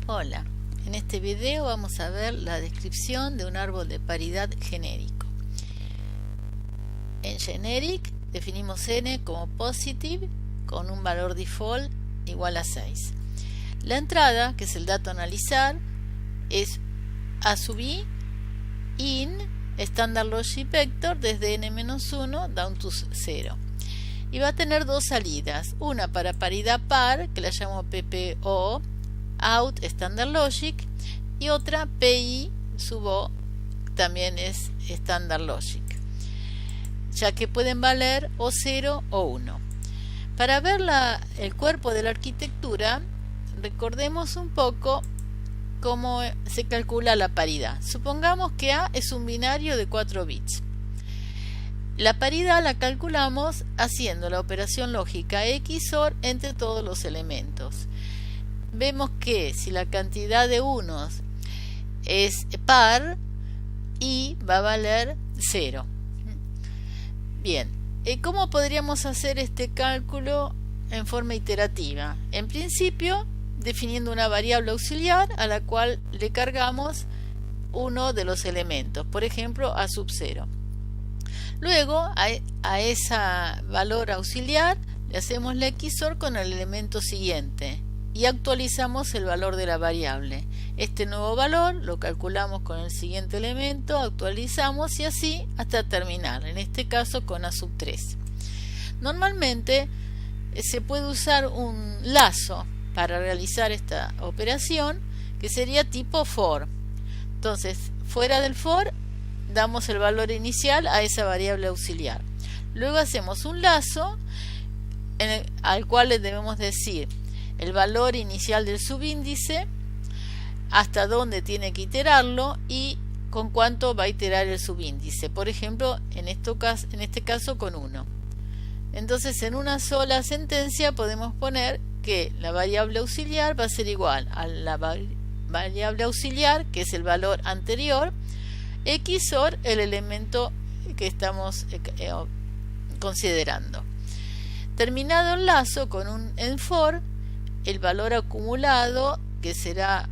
Hola, en este video vamos a ver la descripción de un árbol de paridad genérico. En generic definimos n como positive con un valor default igual a 6. La entrada, que es el dato a analizar, es a sub i in standard logic vector desde n-1 down to 0. Y va a tener dos salidas, una para paridad par, que la llamo PPO, out standard logic, y otra PI sub O, también es standard logic, ya que pueden valer o 0 o 1. Para ver el cuerpo de la arquitectura, recordemos un poco cómo se calcula la paridad. Supongamos que A es un binario de 4 bits. La paridad la calculamos haciendo la operación lógica XOR entre todos los elementos. Vemos que si la cantidad de unos es par, I va a valer 0. Bien, ¿cómo podríamos hacer este cálculo en forma iterativa? En principio, definiendo una variable auxiliar a la cual le cargamos uno de los elementos, por ejemplo a sub 0. Luego a ese valor auxiliar le hacemos la XOR con el elemento siguiente y actualizamos el valor de la variable. Este nuevo valor lo calculamos con el siguiente elemento, actualizamos y así hasta terminar, en este caso con a sub 3. Normalmente se puede usar un lazo para realizar esta operación, que sería tipo for. Entonces, fuera del for damos el valor inicial a esa variable auxiliar. Luego hacemos un lazo al cual le debemos decir el valor inicial del subíndice, hasta dónde tiene que iterarlo y con cuánto va a iterar el subíndice. Por ejemplo, en este caso con 1. Entonces, en una sola sentencia podemos poner que la variable auxiliar va a ser igual a la variable auxiliar, que es el valor anterior, XOR el elemento que estamos considerando. Terminado el lazo con un for, el valor acumulado, que será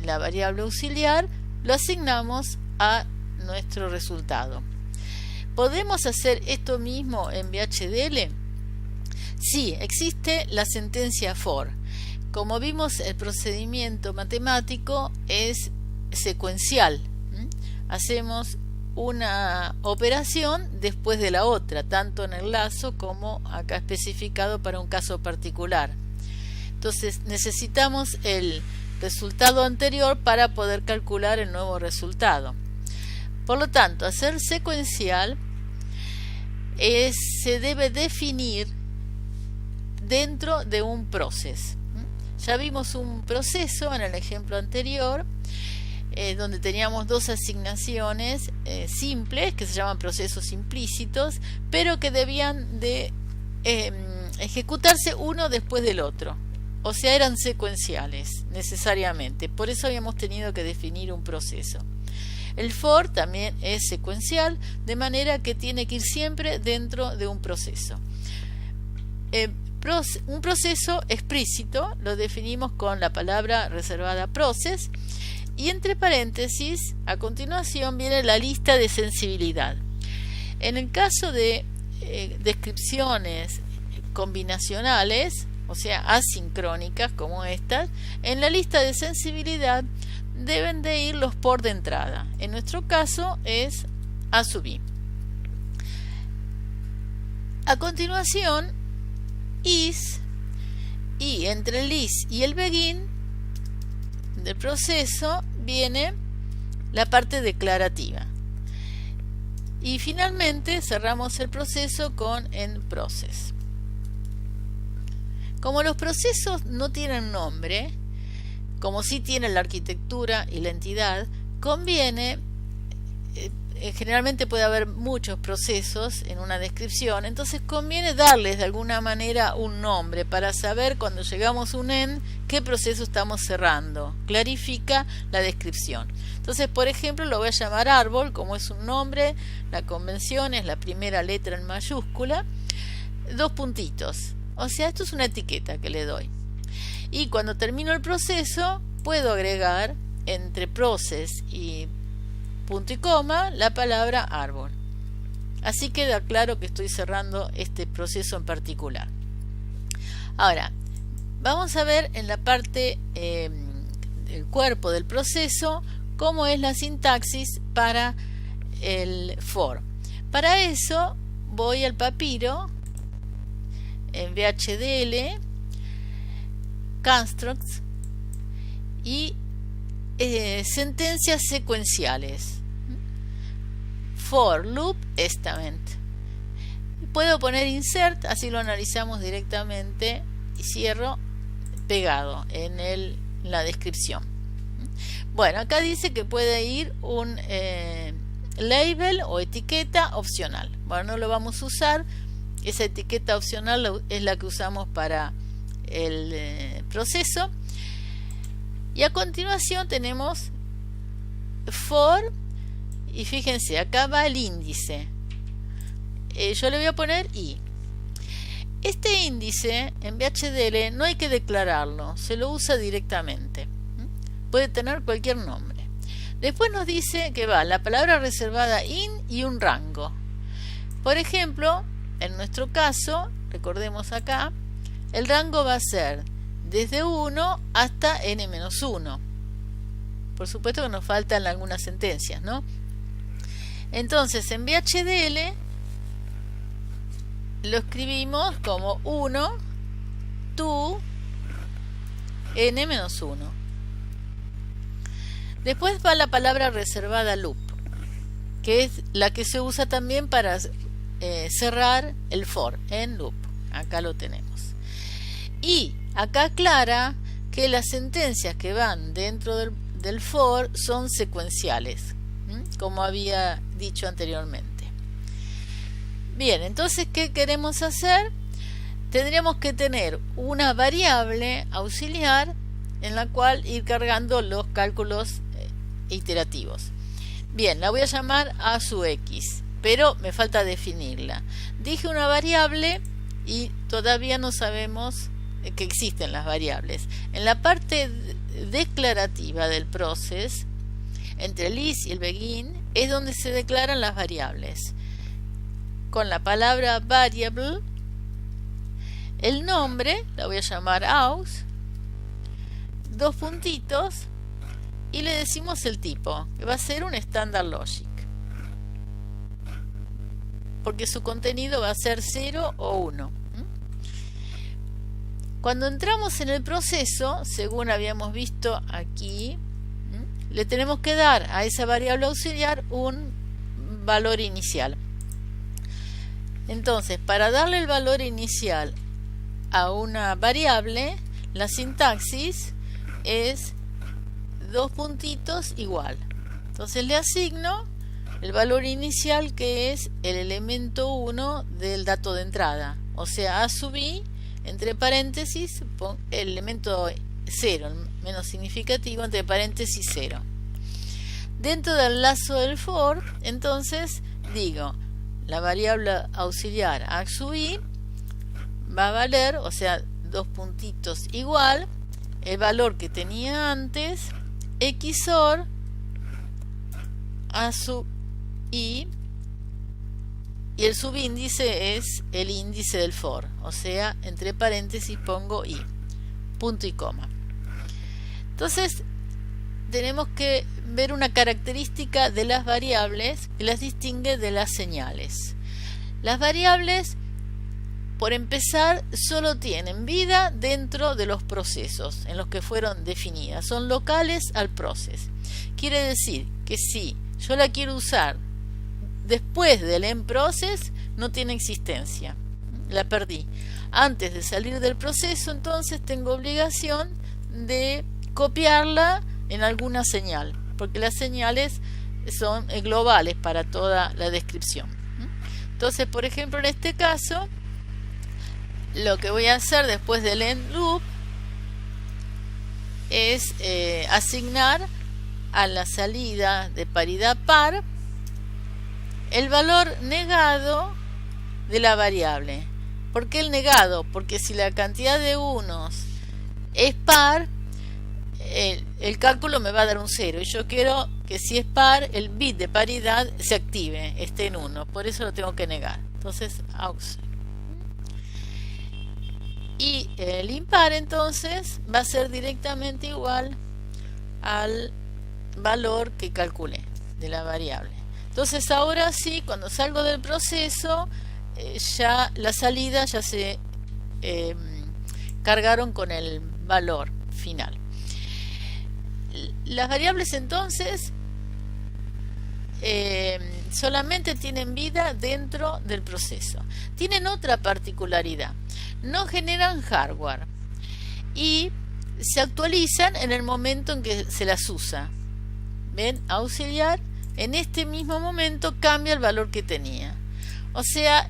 la variable auxiliar, lo asignamos a nuestro resultado. ¿Podemos hacer esto mismo en VHDL? Sí, existe la sentencia for. Como vimos, el procedimiento matemático es secuencial. Hacemos una operación después de la otra, tanto en el lazo como acá especificado para un caso particular. Entonces necesitamos el resultado anterior para poder calcular el nuevo resultado. Por lo tanto, hacer secuencial se debe definir dentro de un proceso. Ya vimos un proceso en el ejemplo anterior, donde teníamos dos asignaciones simples que se llaman procesos implícitos, pero que debían de ejecutarse uno después del otro, o sea, eran secuenciales necesariamente. Por eso habíamos tenido que definir un proceso. El for también es secuencial, de manera que tiene que ir siempre dentro de un proceso. Un proceso explícito lo definimos con la palabra reservada process, y entre paréntesis a continuación viene la lista de sensibilidad. En el caso de descripciones combinacionales, o sea asincrónicas como estas, en la lista de sensibilidad deben de ir los por de entrada. En nuestro caso es a sub i. A continuación, is, y entre el is y el begin del proceso viene la parte declarativa. Y finalmente cerramos el proceso con end process. Como los procesos no tienen nombre, como sí tienen la arquitectura y la entidad, conviene, generalmente puede haber muchos procesos en una descripción, entonces conviene darles de alguna manera un nombre para saber cuando llegamos a un end qué proceso estamos cerrando. Clarifica la descripción. Entonces, por ejemplo, lo voy a llamar árbol, como es un nombre, la convención es la primera letra en mayúscula, 2 puntitos. O sea, esto es una etiqueta que le doy. Y cuando termino el proceso puedo agregar entre process y punto y coma la palabra árbol. Así queda claro que estoy cerrando este proceso en particular. Ahora, vamos a ver en la parte del cuerpo del proceso cómo es la sintaxis para el for. Para eso voy al papiro en VHDL, constructs y sentencias secuenciales. For loop statement. Puedo poner insert, así lo analizamos directamente y cierro pegado en la descripción. Bueno, acá dice que puede ir un label o etiqueta opcional. Bueno, no lo vamos a usar. Esa etiqueta opcional es la que usamos para el proceso. Y a continuación tenemos for, y fíjense, acá va el índice. Yo le voy a poner i. Este índice en VHDL no hay que declararlo, se lo usa directamente. Puede tener cualquier nombre. Después nos dice que va la palabra reservada in y un rango. Por ejemplo, en nuestro caso, recordemos acá, el rango va a ser desde 1 hasta n-1. Por supuesto que nos faltan algunas sentencias, ¿no? Entonces en VHDL lo escribimos como 1 to n-1. Después va la palabra reservada loop, que es la que se usa también para cerrar el for en loop. Acá lo tenemos. Y acá aclara que las sentencias que van dentro del for son secuenciales, como había dicho anteriormente. Bien, entonces, ¿qué queremos hacer? Tendríamos que tener una variable auxiliar en la cual ir cargando los cálculos iterativos. Bien, la voy a llamar a sub x, pero me falta definirla. Dije una variable y todavía no sabemos que existen las variables. En la parte declarativa del process, entre el is y el begin, es donde se declaran las variables. Con la palabra variable, el nombre, la voy a llamar aus, 2 puntitos, y le decimos el tipo, que va a ser un standard logic, porque su contenido va a ser 0 o 1. Cuando entramos en el proceso, según habíamos visto aquí, le tenemos que dar a esa variable auxiliar un valor inicial. Entonces, para darle el valor inicial a una variable, la sintaxis es 2 puntitos igual. Entonces le asigno el valor inicial, que es el elemento 1 del dato de entrada, o sea, a sub i, entre paréntesis, el elemento 0, el menos significativo, entre paréntesis 0. Dentro del lazo del for, entonces digo, la variable auxiliar a sub i va a valer, o sea, 2 puntitos igual, el valor que tenía antes, XOR a sub i, y el subíndice es el índice del for, o sea, entre paréntesis pongo i, punto y coma. Entonces tenemos que ver una característica de las variables que las distingue de las señales. Las variables, por empezar, solo tienen vida dentro de los procesos en los que fueron definidas, son locales al proceso. Quiere decir que si yo la quiero usar después del end process, no tiene existencia, la perdí. Antes de salir del proceso, entonces tengo obligación de copiarla en alguna señal, porque las señales son globales para toda la descripción. Entonces, por ejemplo, en este caso, lo que voy a hacer después del end loop es asignar a la salida de paridad par el valor negado de la variable. ¿Por qué el negado? Porque si la cantidad de unos es par, el cálculo me va a dar un 0 y yo quiero que si es par el bit de paridad se active, esté en 1, por eso lo tengo que negar. Entonces aux. Y el impar entonces va a ser directamente igual al valor que calculé de la variable. Entonces ahora sí, cuando salgo del proceso, ya la salida ya se cargaron con el valor final. Las variables entonces solamente tienen vida dentro del proceso. Tienen otra particularidad: no generan hardware y se actualizan en el momento en que se las usa. ¿Ven? Auxiliar, en este mismo momento cambia el valor que tenía. O sea,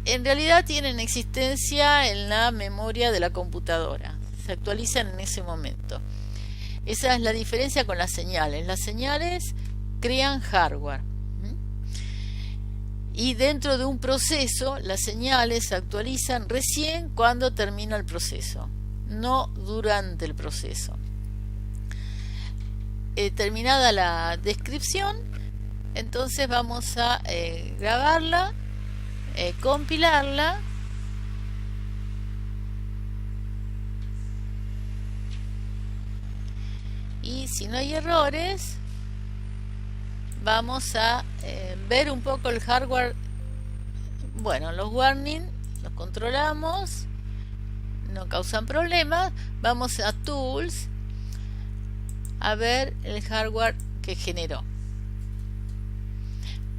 en realidad tienen existencia en la memoria de la computadora. Se actualizan en ese momento. Esa es la diferencia con las señales. Las señales crean hardware. Y dentro de un proceso, las señales se actualizan recién cuando termina el proceso, no durante el proceso. Terminada la descripción, entonces vamos a grabarla, compilarla. Y si no hay errores, vamos a ver un poco el hardware. Bueno, los warning los controlamos, no causan problemas. Vamos a Tools a ver el hardware que generó.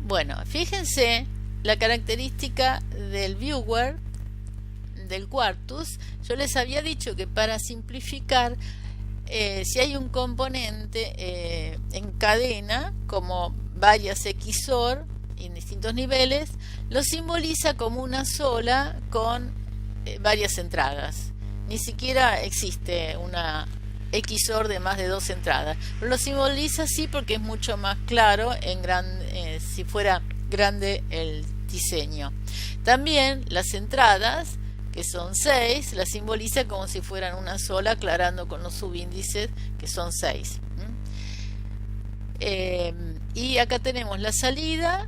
Bueno, fíjense la característica del viewer del Quartus. Yo les había dicho que para simplificar, si hay un componente en cadena, como varias XOR en distintos niveles, lo simboliza como una sola con varias entradas. Ni siquiera existe una XOR de más de 2 entradas, pero lo simboliza así porque es mucho más claro si fuera grande el diseño. También las entradas, que son 6, la simboliza como si fueran una sola, aclarando con los subíndices que son 6. Y acá tenemos la salida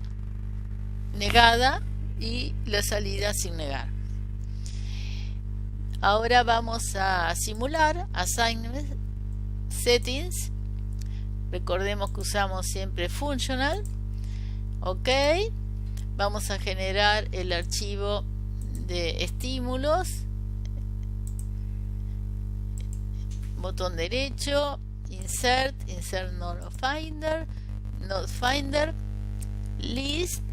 negada y la salida sin negar. Ahora vamos a simular assignment settings. Recordemos que usamos siempre functional. Ok, vamos a generar el archivo de estímulos, botón derecho, insert node finder, list,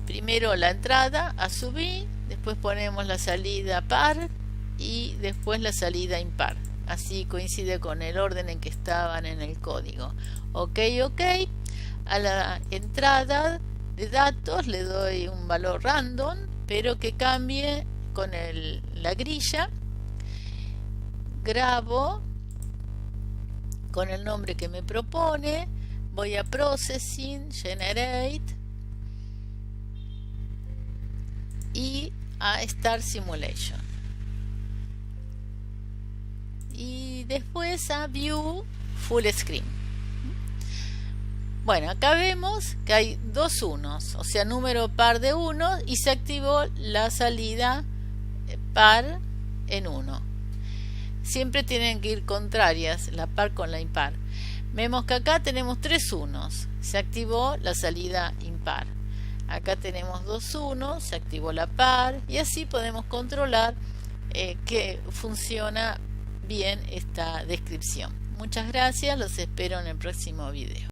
primero la entrada a subir, después ponemos la salida par y después la salida impar. Así coincide con el orden en que estaban en el código. Ok. A la entrada de datos le doy un valor random, pero que cambie con la grilla. Grabo con el nombre que me propone. Voy a Processing, Generate y a Start Simulation. Y después a View Full Screen. Bueno, acá vemos que hay dos unos, o sea, número par de 1, y se activó la salida par en 1. Siempre tienen que ir contrarias, la par con la impar. Vemos que acá tenemos 3 unos, se activó la salida impar. Acá tenemos 2 unos, se activó la par, y así podemos controlar que funciona bien esta descripción. Muchas gracias, los espero en el próximo video.